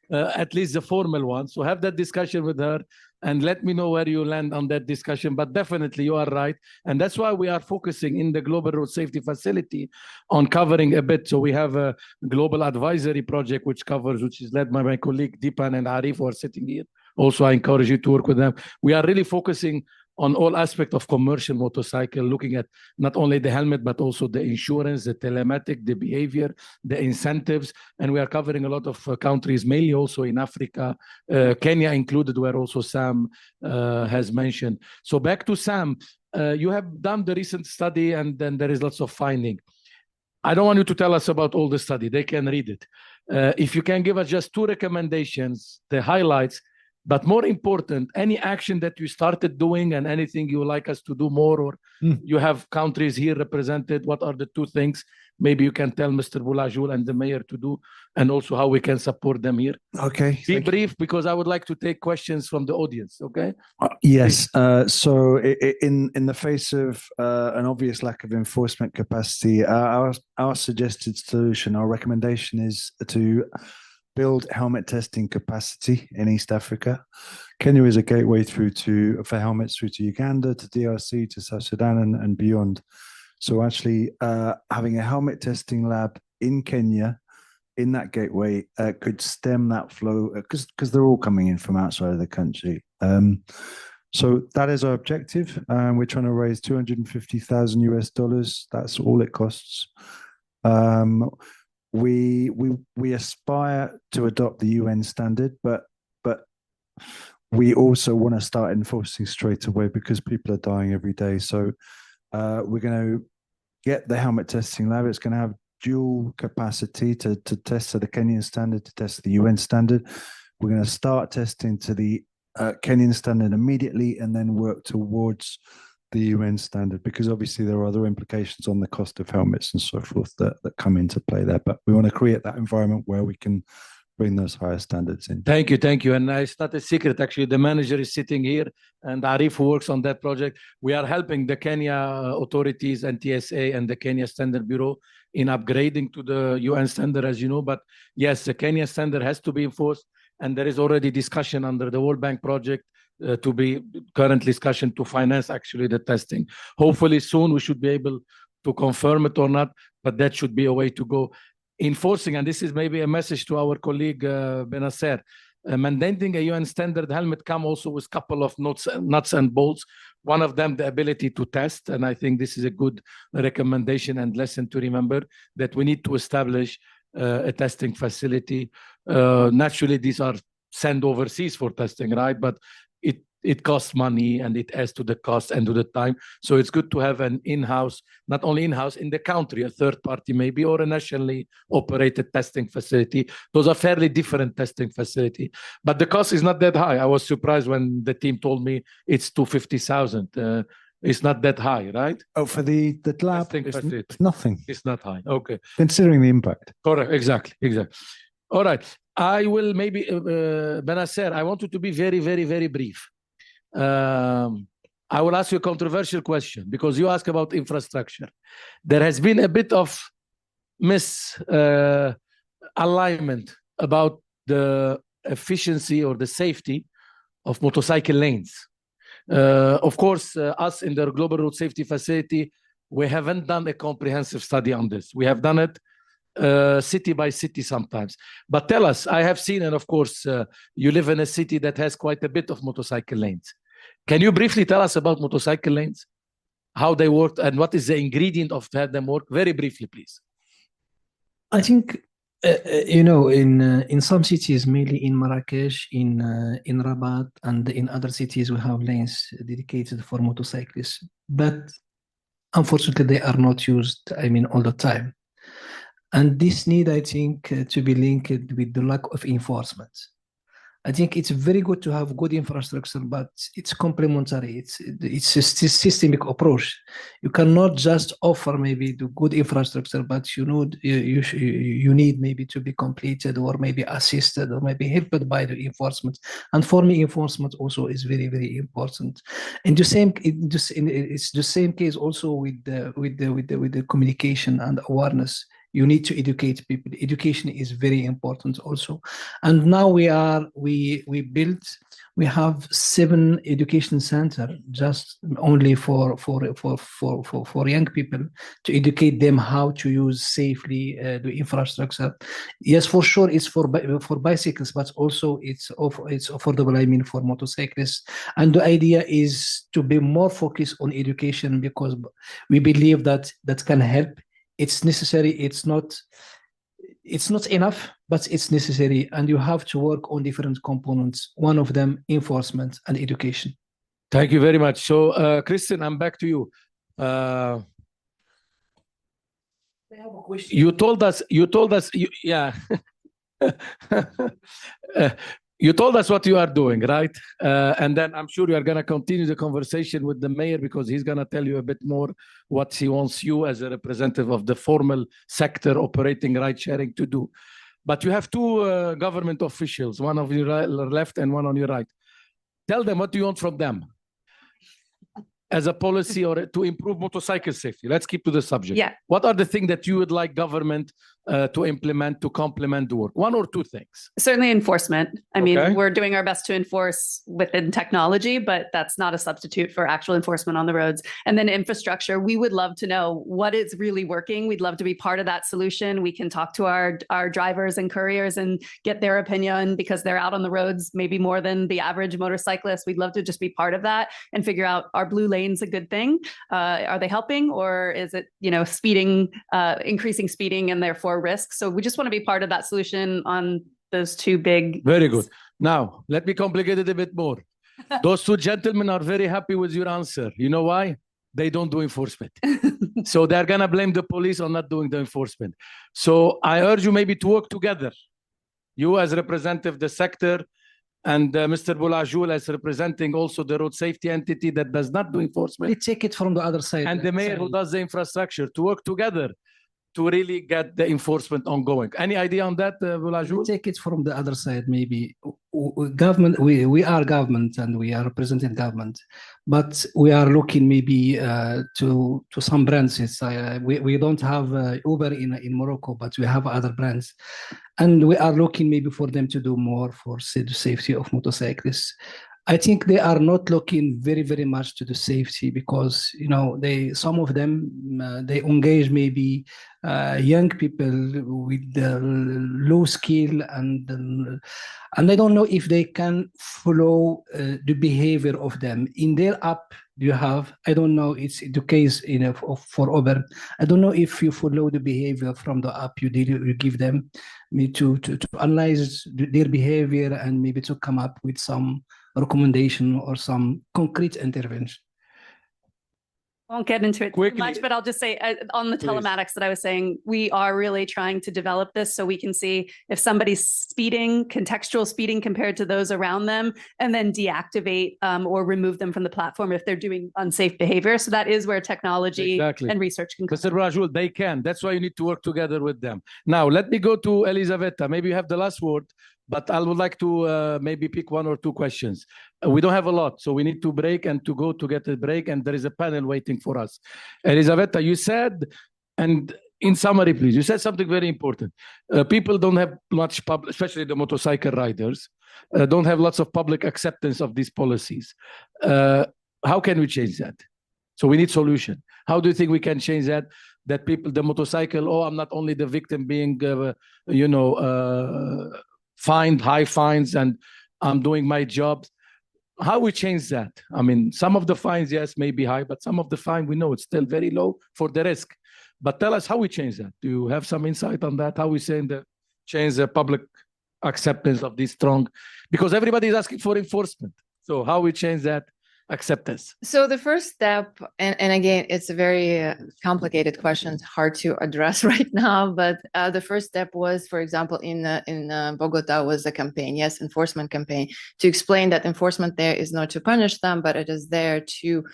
At least the formal one. So have that discussion with her and let me know where you land on that discussion. But definitely you are right. And that's why we are focusing in the Global Road Safety Facility on covering a bit. So we have a global advisory project which is led by my colleague Deepan and Arif who are sitting here. Also, I encourage you to work with them. We are really focusing on all aspects of commercial motorcycle, looking at not only the helmet, but also the insurance, the telematic, the behavior, the incentives. And we are covering a lot of countries, mainly also in Africa, Kenya included, where also Sam has mentioned. So back to Sam, you have done the recent study, and then there is lots of finding. I don't want you to tell us about all the study. They can read it. If you can give us just 2 recommendations, the highlights, but more important, any action that you started doing and anything you would like us to do more, or you have countries here represented, what are the 2 things maybe you can tell Mr. Boulajoul and the mayor to do, and also how we can support them here? Okay. Be brief, because I would like to take questions from the audience, okay? Yes. So in the face of an obvious lack of enforcement capacity, our suggested solution, our recommendation is to build helmet testing capacity in East Africa. Kenya is a gateway for helmets through to Uganda, to DRC, to South Sudan, and beyond. So actually having a helmet testing lab in Kenya, in that gateway, could stem that flow, because they're all coming in from outside of the country. So that is our objective. We're trying to raise $250,000. That's all it costs. We aspire to adopt the UN standard, but we also want to start enforcing straight away, because people are dying every day. So we're going to get the helmet testing lab. It's going to have dual capacity to test to the Kenyan standard, to test to the UN standard. We're going to start testing to the Kenyan standard immediately, and then work towards the UN standard, because obviously there are other implications on the cost of helmets and so forth that come into play there. But we want to create that environment where we can bring those higher standards in. Thank you. And it's not a secret, actually. The manager is sitting here, and Arif, who works on that project. We are helping the Kenya authorities and TSA and the Kenya Standard Bureau in upgrading to the UN standard, as you know. But yes, the Kenya standard has to be enforced, and there is already discussion under the World Bank project to be current discussion to finance actually the testing. Hopefully soon we should be able to confirm it or not, but that should be a way to go. Enforcing, and this is maybe a message to our colleague Benasser, mandating a UN standard helmet come also with a couple of nuts and bolts. One of them, the ability to test, and I think this is a good recommendation and lesson to remember, that we need to establish a testing facility. Naturally, these are sent overseas for testing, right? But it costs money, and it adds to the cost and to the time. So it's good to have an in-house, not only in-house, in the country, a third party maybe, or a nationally operated testing facility. Those are fairly different testing facility, but the cost is not that high. I was surprised when the team told me it's $250,000. It's not that high, right? Oh, for the lab, it's nothing. It's not high. Okay. Considering the impact. Correct. Exactly. All right. I will maybe, Benasser, I want you to be very, very, very brief. I will ask you a controversial question, because you ask about infrastructure. There has been a bit of misalignment about the efficiency or the safety of motorcycle lanes. Of course, us in the Global Road Safety Facility, we haven't done a comprehensive study on this. We have done it city by city sometimes. But tell us, I have seen, and of course, you live in a city that has quite a bit of motorcycle lanes. Can you briefly tell us about motorcycle lanes, how they work, and what is the ingredient of to have them work? Very briefly, please. I think, in some cities, mainly in Marrakesh, in Rabat, and in other cities, we have lanes dedicated for motorcyclists. But unfortunately, they are not used, all the time. And this need, I think, to be linked with the lack of enforcement. I think it's very good to have good infrastructure, but it's complementary. It's a systemic approach. You cannot just offer maybe the good infrastructure, but you need maybe to be completed, or maybe assisted, or maybe helped by the enforcement. And for me, enforcement also is very, very important. And it's the same case also with the communication and awareness. You need to educate people. Education is very important also. And now we have 7 education centers just only for young people, to educate them how to use safely the infrastructure. Yes, for sure, it's for bicycles, but also it's affordable, I mean, for motorcyclists. And the idea is to be more focused on education, because we believe that can help. It's necessary. It's not enough, but it's necessary. And you have to work on different components. One of them, enforcement and education. Thank you very much. So, Kristen, I'm back to you. I have a question. You told us, yeah. You told us what you are doing, right? And then I'm sure you are going to continue the conversation with the mayor, because he's going to tell you a bit more what he wants you as a representative of the formal sector operating ride sharing to do. But you have 2 government officials, one on your left and one on your right. Tell them what do you want from them as a policy or to improve motorcycle safety. Let's keep to the subject. Yeah. What are the things that you would like government to implement to complement the work? 1 or 2 things. Certainly enforcement. I Okay. mean, we're doing our best to enforce within technology, but that's not a substitute for actual enforcement on the roads. And then infrastructure, we would love to know what is really working. We'd love to be part of that solution. We can talk to our drivers and couriers and get their opinion, because they're out on the roads maybe more than the average motorcyclist. We'd love to just be part of that and figure out, are blue lanes a good thing? Are they helping, or is it, speeding, increasing speeding and therefore risk? So we just want to be part of that solution on those 2 big. Very good. Now, let me complicate it a bit more. Those 2 gentlemen are very happy with your answer. You know why? They don't do enforcement. So they're going to blame the police on not doing the enforcement. So I urge you maybe to work together. You as representative of the sector, and Mr. Boulajul as representing also the road safety entity that does not do enforcement. We take it from the other side. And the mayor who does the infrastructure, to work together to really get the enforcement ongoing. Any idea on that, Boulajul? We take it from the other side, maybe. Government, we are government and we are representing government, but we are looking maybe to some brands. We don't have Uber in Morocco, but we have other brands. And we are looking maybe for them to do more for the safety of motorcyclists. I think they are not looking very, very much to the safety, because some of them they engage maybe young people with low skill, and I don't know if they can follow the behavior of them in their app. You have, I don't know, it's the case for Uber. I don't know if you follow the behavior from the app you give them, to analyze their behavior and maybe to come up with some recommendation or some concrete intervention. I won't get into it too much, but I'll just say on the telematics that I was saying, we are really trying to develop this so we can see if somebody's speeding, contextual speeding compared to those around them, and then deactivate or remove them from the platform if they're doing unsafe behavior. So that is where technology and research can come. Mr. Rajul, they can. That's why you need to work together with them. Now, let me go to Elisaveta. Maybe you have the last word, but I would like to maybe pick 1 or 2 questions. We don't have a lot, so we need to break and to go to get a break, and there is a panel waiting for us. Elisaveta, you said, and in summary, please, you said something very important. People don't have much public, especially the motorcycle riders, don't have lots of public acceptance of these policies. How can we change that? So we need solution. How do you think we can change that? That people, the motorcycle, I'm not only the victim being, fined, high fines, and I'm doing my job. How we change that? I mean, some of the fines, yes, may be high, but some of the fine, we know it's still very low for the risk. But tell us how we change that. Do you have some insight on that? How we change the public acceptance of these strong, because everybody is asking for enforcement. So how we change that acceptance? So the first step, and again, it's a very complicated question, it's hard to address right now, but the first step was, for example, in Bogota was a campaign, yes, enforcement campaign, to explain that enforcement there is not to punish them, but it is there to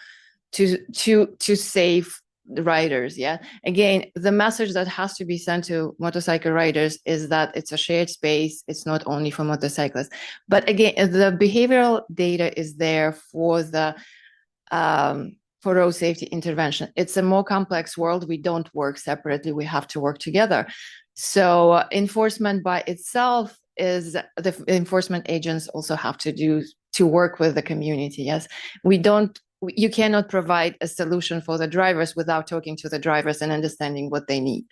save the riders. Yeah, again, the message that has to be sent to motorcycle riders is that it's a shared space. It's not only for motorcyclists, but again, the behavioral data is there for the for road safety intervention. It's a more complex world. We don't work separately. We have to work together. So enforcement by itself is the enforcement agents also have to work with the community. Yes, you cannot provide a solution for the drivers without talking to the drivers and understanding what they need.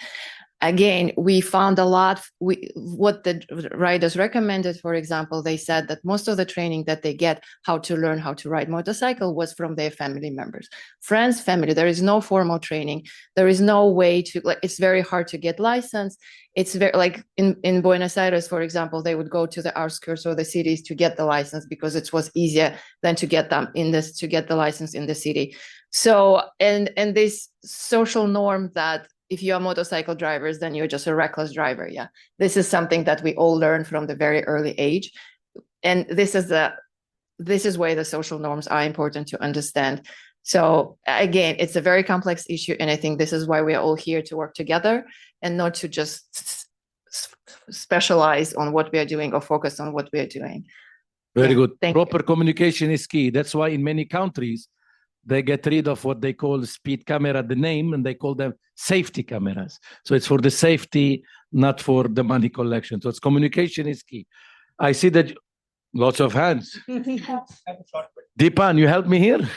Again, we found a lot, what the riders recommended, for example, they said that most of the training that they get how to learn how to ride motorcycle was from their family members, friends, family. There is no formal training. There is no way to, like, it's very hard to get licensed. It's very, like in Buenos Aires, for example, they would go to the outskirts or the cities to get the license because it was easier than to get the license in the city. So, and this social norm that if you are motorcycle drivers, then you're just a reckless driver. Yeah. This is something that we all learn from the very early age. And this is where the social norms are important to understand. So again, it's a very complex issue. And I think this is why we are all here to work together and not to just specialize on what we are doing or focus on what we are doing. Very good. Thank Proper communication is key. That's why in many countries, they get rid of what they call speed camera, the name, and they call them safety cameras. So it's for the safety, not for the money collection. So it's communication is key. I see that lots of hands. Deepan, you help me here?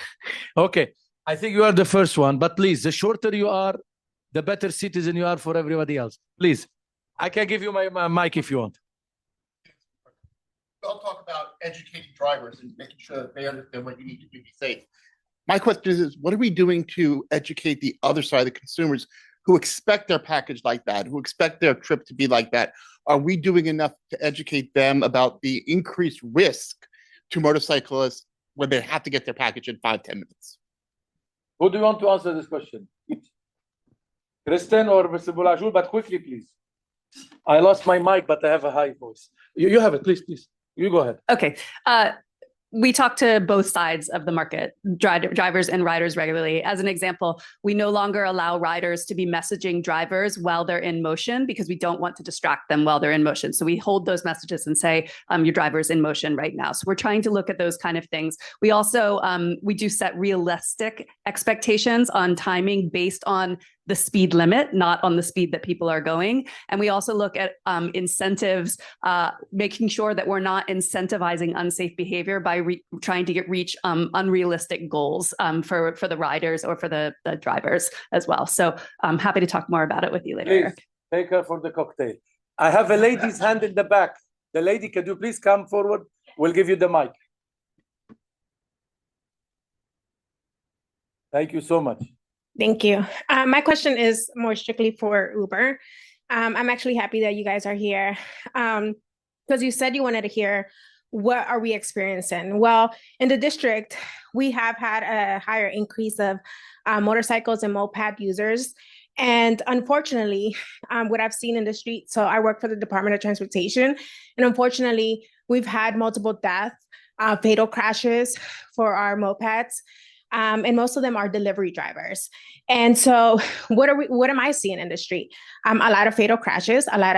Okay. I think you are the first one, but please, the shorter you are, the better citizen you are for everybody else. Please, I can give you my mic if you want. I'll talk about educating drivers and making sure that they understand what you need to do to be safe. My question is, what are we doing to educate the other side, the consumers who expect their package like that, who expect their trip to be like that? Are we doing enough to educate them about the increased risk to motorcyclists when they have to get their package in 5-10 minutes? Who do you want to answer this question? Kristen or Mr. Boulajul, but quickly, please. I lost my mic, but I have a high voice. You have it, please. You go ahead. Okay. We talk to both sides of the market, drivers and riders regularly. As an example, we no longer allow riders to be messaging drivers while they're in motion because we don't want to distract them while they're in motion. So we hold those messages and say, your driver's in motion right now. So we're trying to look at those kind of things. We also, we do set realistic expectations on timing based on the speed limit, not on the speed that people are going. And we also look at incentives, making sure that we're not incentivizing unsafe behavior by trying to reach unrealistic goals for the riders or for the drivers as well. So I'm happy to talk more about it with you later. Please, take her for the cocktail. I have a lady's hand in the back. The lady, could you please come forward? We'll give you the mic. Thank you so much. Thank you. My question is more strictly for Uber. I'm actually happy that you guys are here because you said you wanted to hear what are we experiencing. Well, in the district, we have had a higher increase of motorcycles and moped users. And unfortunately, what I've seen in the street, so I work for the Department of Transportation, and unfortunately, we've had multiple deaths, fatal crashes for our mopeds. And most of them are delivery drivers. And so what am I seeing in the street? A lot of fatal crashes, a lot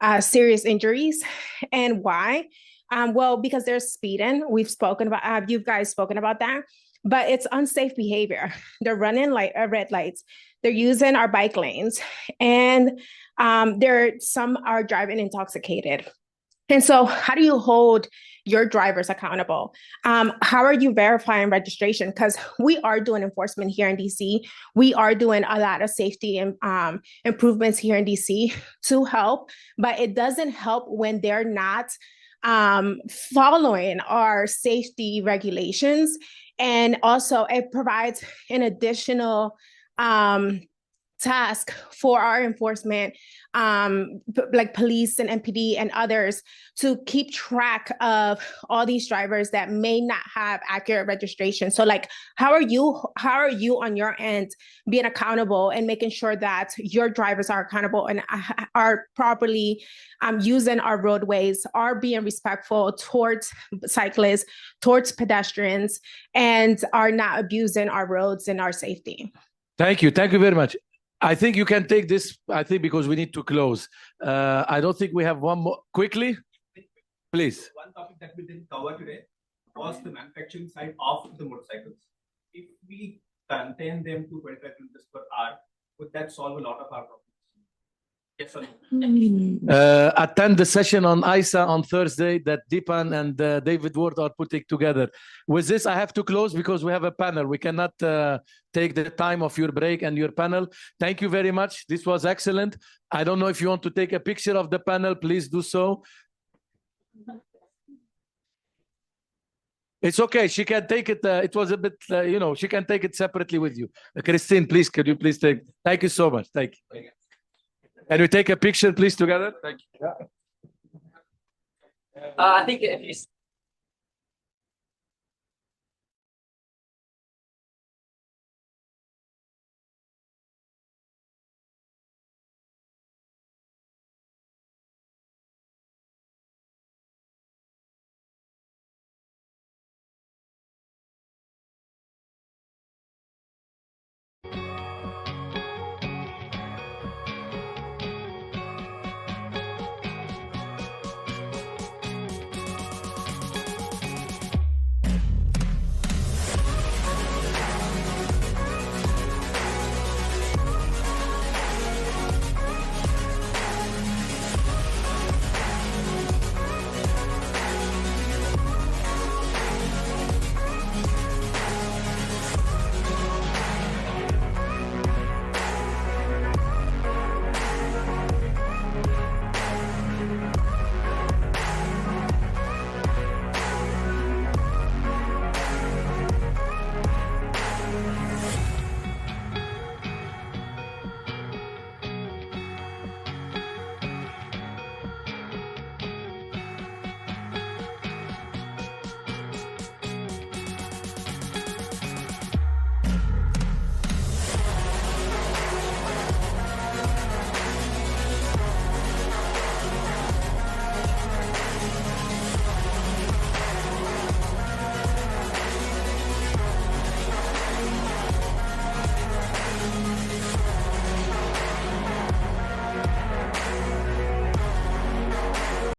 of serious injuries. And why? Well, because they're speeding. We've spoken about, you guys spoken about that, but it's unsafe behavior. They're running red lights. They're using our bike lanes, and some are driving intoxicated. And so how do you hold your drivers accountable? How are you verifying registration? Because we are doing enforcement here in DC. We are doing a lot of safety and improvements here in DC to help, but it doesn't help when they're not following our safety regulations. And also it provides an additional task for our enforcement, like police and MPD and others, to keep track of all these drivers that may not have accurate registration. So like, how are you on your end being accountable and making sure that your drivers are accountable and are properly using our roadways, are being respectful towards cyclists, towards pedestrians, and are not abusing our roads and our safety? Thank you very much. I think you can take this, I think, because we need to close. I don't think we have one more. Quickly, please. One topic that we didn't cover today was the manufacturing side of the motorcycles. if we contain them to 25 kilometers per hour, would that solve a lot of our problems? Yes or no? Attend the session on ISA on Thursday that Deepan and David Ward are putting together. With this, I have to close because we have a panel. We cannot take the time of your break and your panel. Thank you very much. This was excellent. I don't know if you want to take a picture of the panel, please do so. It's okay. She can take it. It was a bit, she can take it separately with you. Christine, please, could you please take? Thank you so much. Thank you. Can we take a picture, please, together? Thank you. I think if you